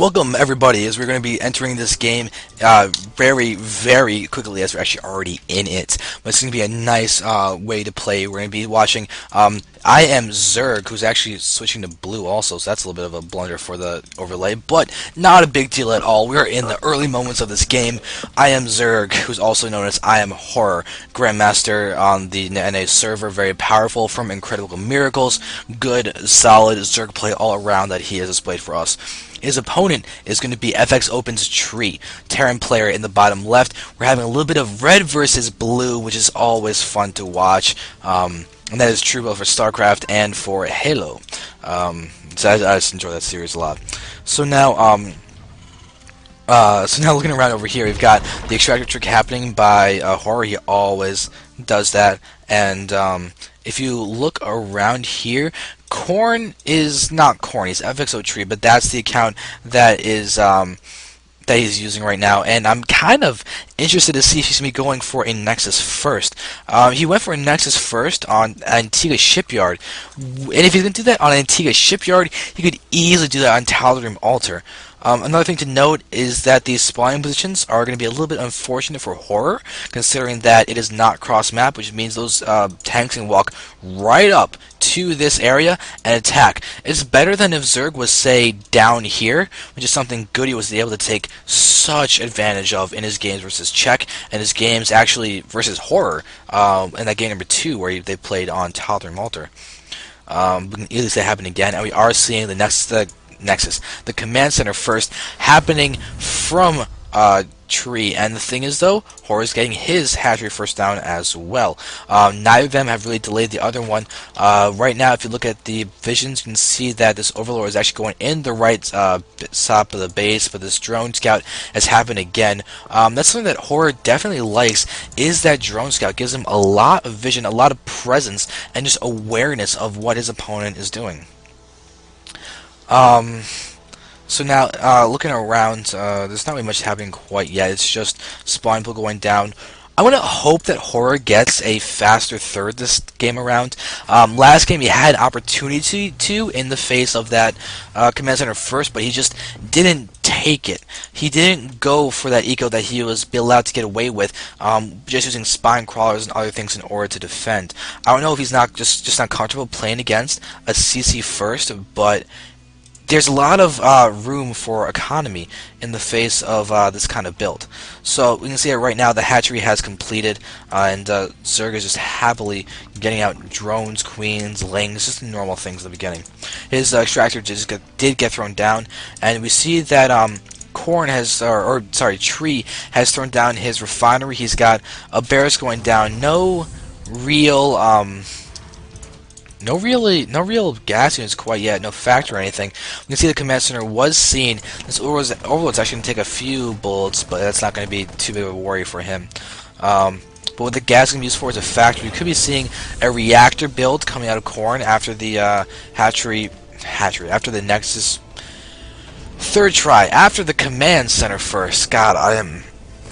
Welcome everybody, as we're going to be entering this game very quickly, as we're actually already in it. But it's going to be a nice way to play. We're going to be watching Zerg, who's actually switching to blue also, so that's a little bit of a blunder for the overlay, but not a big deal at all. We are in the early moments of this game. Zerg, who's also known as IM.Horror, Grandmaster on the NA server, very powerful from Incredible Miracles, good, solid Zerg play all around that he has displayed for us. His opponent is going to be FXO.Tree, Terran player in the bottom left. We're having a little bit of red versus blue, which is always fun to watch. And that is true both for StarCraft and for Halo. So I just enjoy that series a lot. So now, looking around over here, we've got the extractor trick happening by Horror. He always does that. And if you look around here, Corn is not Corn, he's FXO.Tree, but that's the account that is that he's using right now, and I'm kind of interested to see if he's going to be going for a Nexus first. He went for a Nexus first on Antigua Shipyard, and if he's going to do that on Antigua Shipyard, he could easily do that on Tal'Darim Altar. Another thing to note is that these spawning positions are going to be a little bit unfortunate for Horror, considering that it is not cross-map, which means those tanks can walk right up to this area and attack. It's better than if Zerg was, say, down here, which is something good he was able to take such advantage of in his games versus Czech, and his games actually versus Horror in that game number 2 where they played on Tal'Darim Altar. We can easily see it happen again, and we are seeing the the command center first, happening from Tree. And the thing is, though, Horror's getting his hatchery first down as well. Neither of them have really delayed the other one. Right now, if you look at the visions, you can see that this Overlord is actually going in the right top of the base, but this drone scout has happened again. That's something that Horror definitely likes, is that drone scout gives him a lot of vision, a lot of presence, and just awareness of what his opponent is doing. So now, looking around, there's not really much happening quite yet. It's just spawn pool going down. I want to hope that Horror gets a faster third this game around. Last game he had opportunity to in the face of that command center first, but he just didn't take it. He didn't go for that eco that he was allowed to get away with, just using spine crawlers and other things in order to defend. I don't know if he's not just not comfortable playing against a CC first, but there's a lot of room for economy in the face of this kind of build. So we can see it right now, the hatchery has completed, and Zerg is just happily getting out drones, queens, lings, just normal things at the beginning. His extractor did get thrown down, and we see that Corn has, Tree has thrown down his refinery. He's got a barracks going down. No real gas units quite yet, no factory or anything. We can see the command center was seen. This Overlord's actually going to take a few bullets, but that's not going to be too big of a worry for him. But what the gas is going to be used for is a factory. We could be seeing a reactor build coming out of Corn after the hatchery, after the Nexus third try, after the command center first. God, I am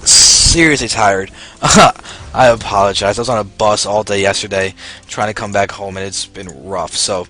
seriously tired. I apologize. I was on a bus all day yesterday trying to come back home, and it's been rough. So,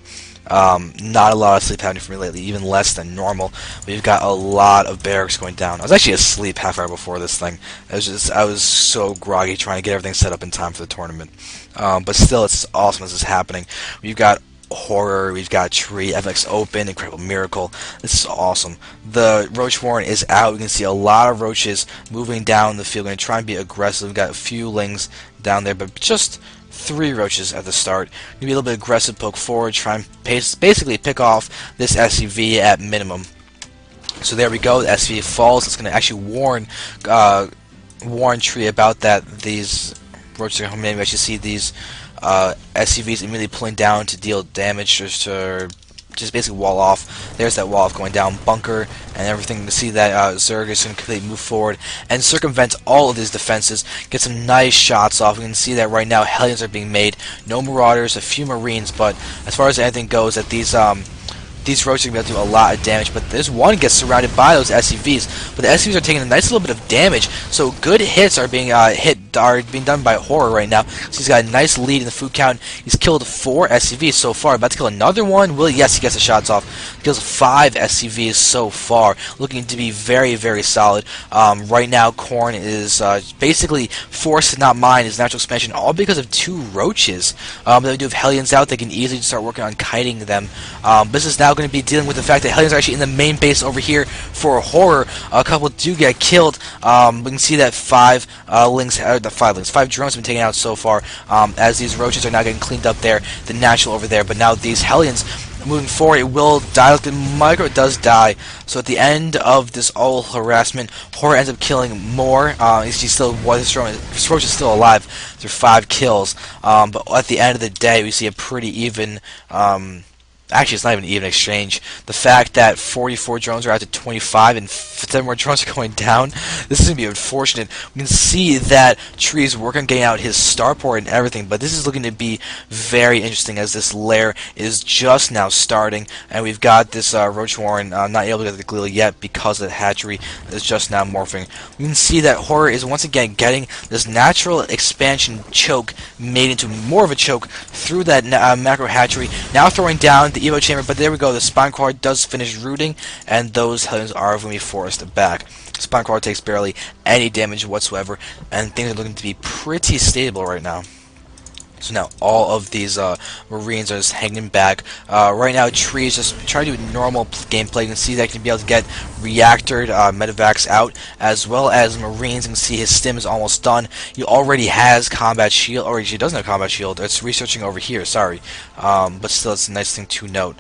not a lot of sleep happening for me lately, even less than normal. We've got a lot of barracks going down. I was actually asleep half hour before this thing. I was so groggy trying to get everything set up in time for the tournament. But still, it's awesome this is happening. We've got Horror, we've got Tree, FX Open, Incredible Miracle. This is awesome. The Roach Warren is out. We can see a lot of roaches moving down the field. We're going to try and be aggressive. We've got a few lings down there, but just 3 roaches at the start. Maybe a little bit aggressive, poke forward, try and basically pick off this SCV at minimum. So there we go. The SCV falls. It's going to actually warn Tree about that. These roaches are coming in. We actually see these SCVs immediately pulling down to deal damage, just basically wall off. There's that wall off going down, bunker, and everything. To see that Zerg is going to completely move forward and circumvent all of his defenses, get some nice shots off. We can see that right now Hellions are being made. No Marauders, a few Marines, but as far as anything goes, that these these roaches are going to do a lot of damage. But this one gets surrounded by those SCVs, but the SCVs are taking a nice little bit of damage. So good hits are being being done by Horror right now. So he's got a nice lead in the food count. He's killed 4 SCVs so far. About to kill another one. Will he? Yes, he gets the shots off. He kills 5 SCVs so far. Looking to be very, very solid. Right now, Khorne is basically forced to not mine his natural expansion, all because of 2 roaches. They do have Hellions out. They can easily start working on kiting them. This is now going to be dealing with the fact that Hellions are actually in the main base over here for Horror. A couple do get killed. We can see that 5 drones have been taken out so far, as these roaches are now getting cleaned up there, the natural over there. But now these Hellions, moving forward, it will die. Like the micro, it does die. So at the end of this all harassment, Horror ends up killing more. He still was strong. His roach is still alive through 5 kills. But at the end of the day, we see a pretty even. Actually, it's not even an even exchange. The fact that 44 drones are out to 25 and 7 more drones are going down, this is going to be unfortunate. We can see that Tree is working on getting out his starport and everything, but this is looking to be very interesting as this lair is just now starting, and we've got this Roach Warren not able to get the Gleal yet because of the hatchery is just now morphing. We can see that Horror is once again getting this natural expansion choke made into more of a choke through that macro hatchery, now throwing down the Evo chamber, but there we go. The Spine Crawler does finish rooting, and those Hellions are going to be forced back. Spine Crawler takes barely any damage whatsoever, and things are looking to be pretty stable right now. So now all of these Marines are just hanging back. Right now, Tree is just trying to do normal gameplay. You can see that he can be able to get reactored medevacs out, as well as Marines. You can see his stim is almost done. He already has combat shield, or he doesn't have combat shield. It's researching over here, sorry. But still, it's a nice thing to note.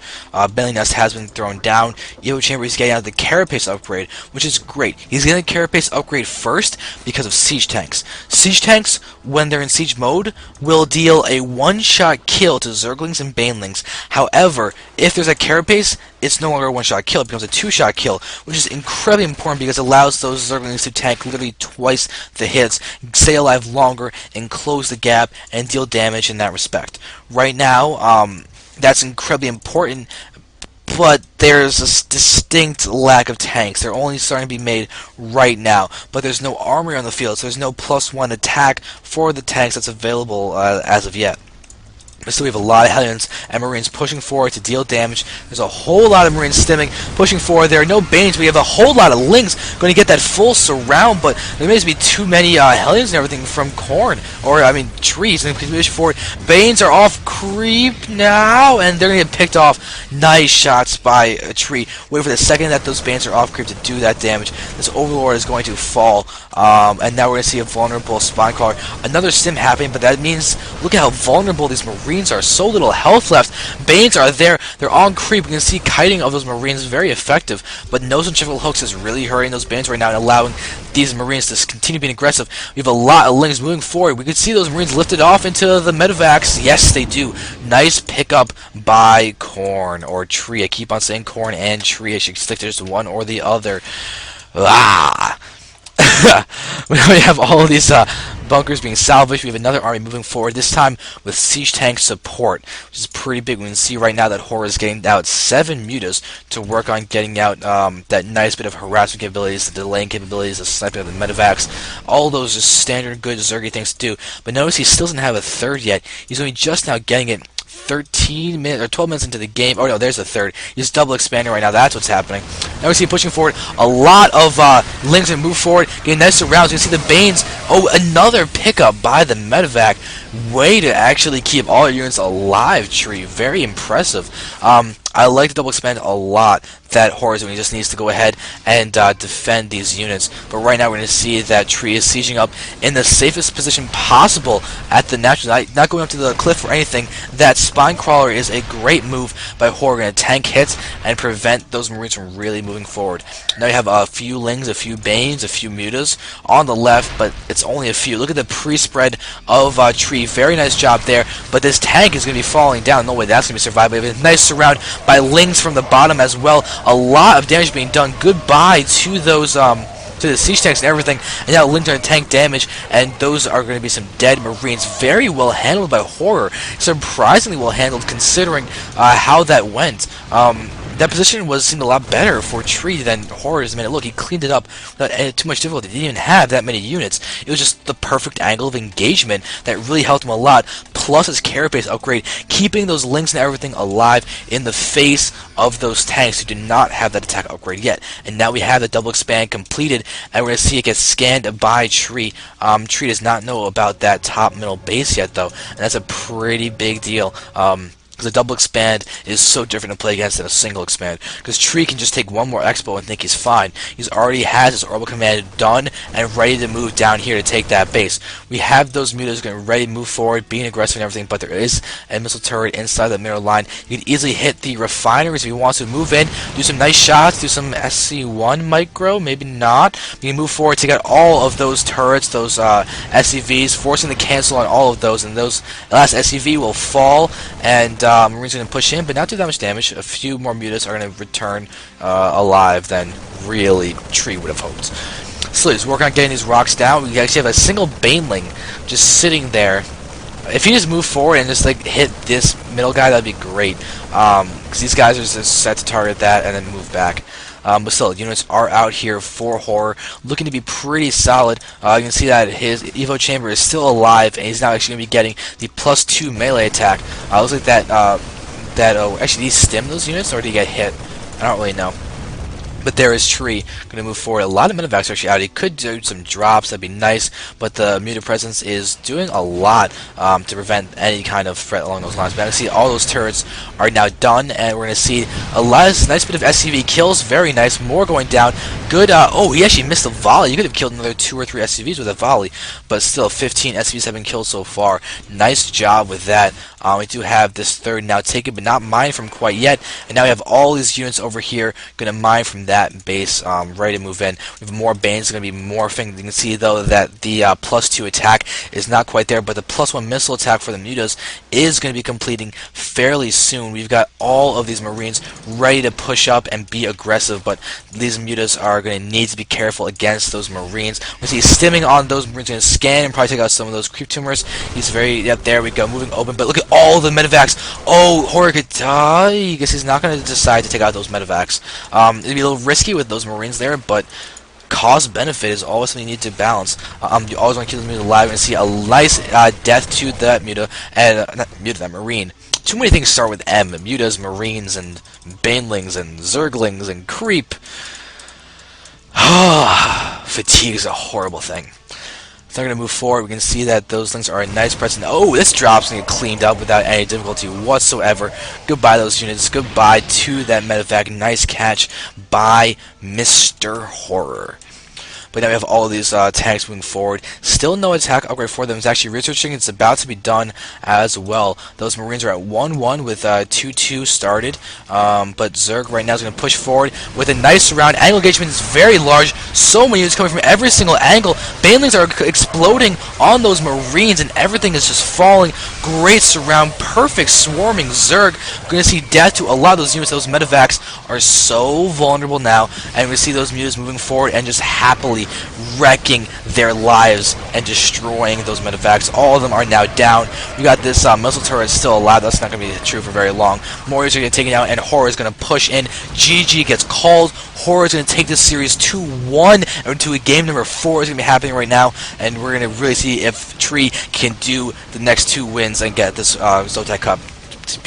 Belly Nest has been thrown down. Evo Chamber is getting out the Carapace upgrade, which is great. He's getting the Carapace upgrade first because of Siege Tanks. Siege Tanks, when they're in Siege mode, will deal a one-shot kill to Zerglings and Banelings. However, if there's a Carapace, it's no longer a one-shot kill. It becomes a 2-shot kill, which is incredibly important because it allows those Zerglings to tank literally twice the hits, stay alive longer, and close the gap, and deal damage in that respect. Right now, that's incredibly important, but there's a distinct lack of tanks. They're only starting to be made right now, but there's no armory on the field, so there's no +1 attack for the tanks that's available as of yet. But still, we have a lot of Hellions and Marines pushing forward to deal damage. There's a whole lot of Marines stimming, pushing forward. There are no Banes. We have a whole lot of Lings going to get that full surround, but there may be too many Hellions and everything from Khorne, or, I mean, Trees, and push forward. Banes are off creep now, and they're going to get picked off. Nice shots by a Tree. Wait for the second that those Banes are off creep to do that damage. This Overlord is going to fall, and now we're going to see a vulnerable Spine Crawler. Another stim happening, but that means, look at how vulnerable these Marines are. So little health left. Banes are there. They're on creep. We can see kiting of those Marines is very effective, but Nose and Triple Hooks is really hurting those Banes right now and allowing these Marines to continue being aggressive. We have a lot of Lings moving forward. We can see those Marines lifted off into the medevacs. Yes, they do. Nice pickup by Khorne or Tree. I keep on saying Khorne and Tree. I should stick to just one or the other. Ah! We have all of these bunkers being salvaged. We have another army moving forward, this time with siege tank support, which is pretty big. We can see right now that Horror is getting out 7 mutas to work on getting out that nice bit of harassment capabilities, the delaying capabilities, the sniping of the medevacs. All those are standard good Zergy things to do. But notice he still doesn't have a third yet. He's only just now getting it 13 minutes or 12 minutes into the game. Oh no, there's the third. He's double expanding right now. That's what's happening. Now we see pushing forward. A lot of Lings and move forward, getting nice surrounds. You can see the Banes. Oh, another pickup by the medevac. Way to actually keep all your units alive, Tree. Very impressive. I like the double expand a lot that Horror doing. He just needs to go ahead and defend these units. But right now we're going to see that Tree is sieging up in the safest position possible at the natural. Not going up to the cliff or anything. That Spine Crawler is a great move by Horror. Going to tank hits and prevent those Marines from really moving forward. Now you have a few Lings, a few Banes, a few Mutas on the left, but it's only a few. Look at the pre-spread of Tree. Very nice job there. But this tank is going to be falling down. No way that's going to be survived. We have a nice surround by Lings from the bottom as well. A lot of damage being done. Goodbye to those to the siege tanks and everything. And now Lings are going to tank damage, and those are going to be some dead Marines. Very well handled by Horror. Surprisingly well handled considering how that went. that position seemed a lot better for Tree than Horror's made it look. He cleaned it up without too much difficulty. He didn't even have that many units. It was just the perfect angle of engagement that really helped him a lot, plus his carapace upgrade, keeping those links and everything alive in the face of those tanks who did not have that attack upgrade yet. And now we have the double expand completed, and we're going to see it get scanned by Tree. Tree does not know about that top middle base yet, though, and that's a pretty big deal. Because a double expand is so different to play against than a single expand. Because Tree can just take one more expo and think he's fine. He's already has his orbital command done and ready to move down here to take that base. We have those mutas getting ready to move forward, being aggressive and everything, but there is a missile turret inside the mirror line. You can easily hit the refineries if he wants to move in, do some nice shots, do some SC1 micro, maybe not. We can move forward, take out all of those turrets, those SCVs, forcing the cancel on all of those, and those last SCV will fall, and Marines are going to push in, but not do that much damage. A few more mutas are going to return alive than really Tree would have hoped. So let's work on getting these rocks down. We actually have a single Baneling just sitting there. If he just move forward and just like hit this middle guy, that'd be great. Because these guys are just set to target that and then move back. But still, units are out here for Horror, looking to be pretty solid. You can see that his Evo Chamber is still alive, and he's now actually going to be getting the +2 melee attack. Looks like that, actually, did he stim those units, or did he get hit? I don't really know. But there is Tree going to move forward. A lot of medevacs are actually out. He could do some drops, that'd be nice, but the muta presence is doing a lot to prevent any kind of threat along those lines. But I can see all those turrets are now done, and we're going to see a nice bit of SCV kills. Very nice. More going down. Good. Oh, he actually missed a volley. You could have killed another 2 or 3 SCVs with a volley, but still, 15 SCVs have been killed so far. Nice job with that. We do have this third now taken, but not mined from quite yet. And now we have all these units over here going to mine from that base, ready to move in. We have more Banes going to be morphing. You can see, though, that the +2 attack is not quite there, but the +1 missile attack for the mutas is going to be completing fairly soon. We've got all of these Marines ready to push up and be aggressive, but these mutas are going to need to be careful against those Marines. We see stimming on those Marines, going to scan and probably take out some of those creep tumors. He's very, yep, there we go, moving open, but look at all the medevacs. Oh, Horror could die. I guess he's not going to decide to take out those medevacs. It'd be a little risky with those Marines there, but cost benefit is always something you need to balance. You always want to keep those mutas alive and see a nice death to that muta, and not muta, that Marine. Too many things start with M: mutas, Marines, and Banelings, and Zerglings, and creep. Fatigue is a horrible thing. So we're going to move forward. We can see that those things are a nice presence. Oh, this drop's going to get cleaned up without any difficulty whatsoever. Goodbye those units. Goodbye to that medevac. Nice catch by Mr. Horror. But now we have all of these tanks moving forward. Still no attack upgrade for them. It's actually researching. It's about to be done as well. Those Marines are at 1-1 with 2-2 started. But Zerg right now is going to push forward with a nice surround. Angle engagement is very large. So many units coming from every single angle. Banelings are exploding on those Marines, and everything is just falling. Great surround. Perfect swarming Zerg. We're going to see death to a lot of those units. Those medevacs are so vulnerable now. And we see those mutas moving forward and just happily wrecking their lives and destroying those medevacs. All of them are now down. We got this missile turret still alive. That's not going to be true for very long. Warriors are going to take it out, and Horror is going to push in. GG gets called. Horror is going to take this series 2-1, and to a game number 4 is going to be happening right now, and we're going to really see if Tree can do the next 2 wins and get this Zotac Cup.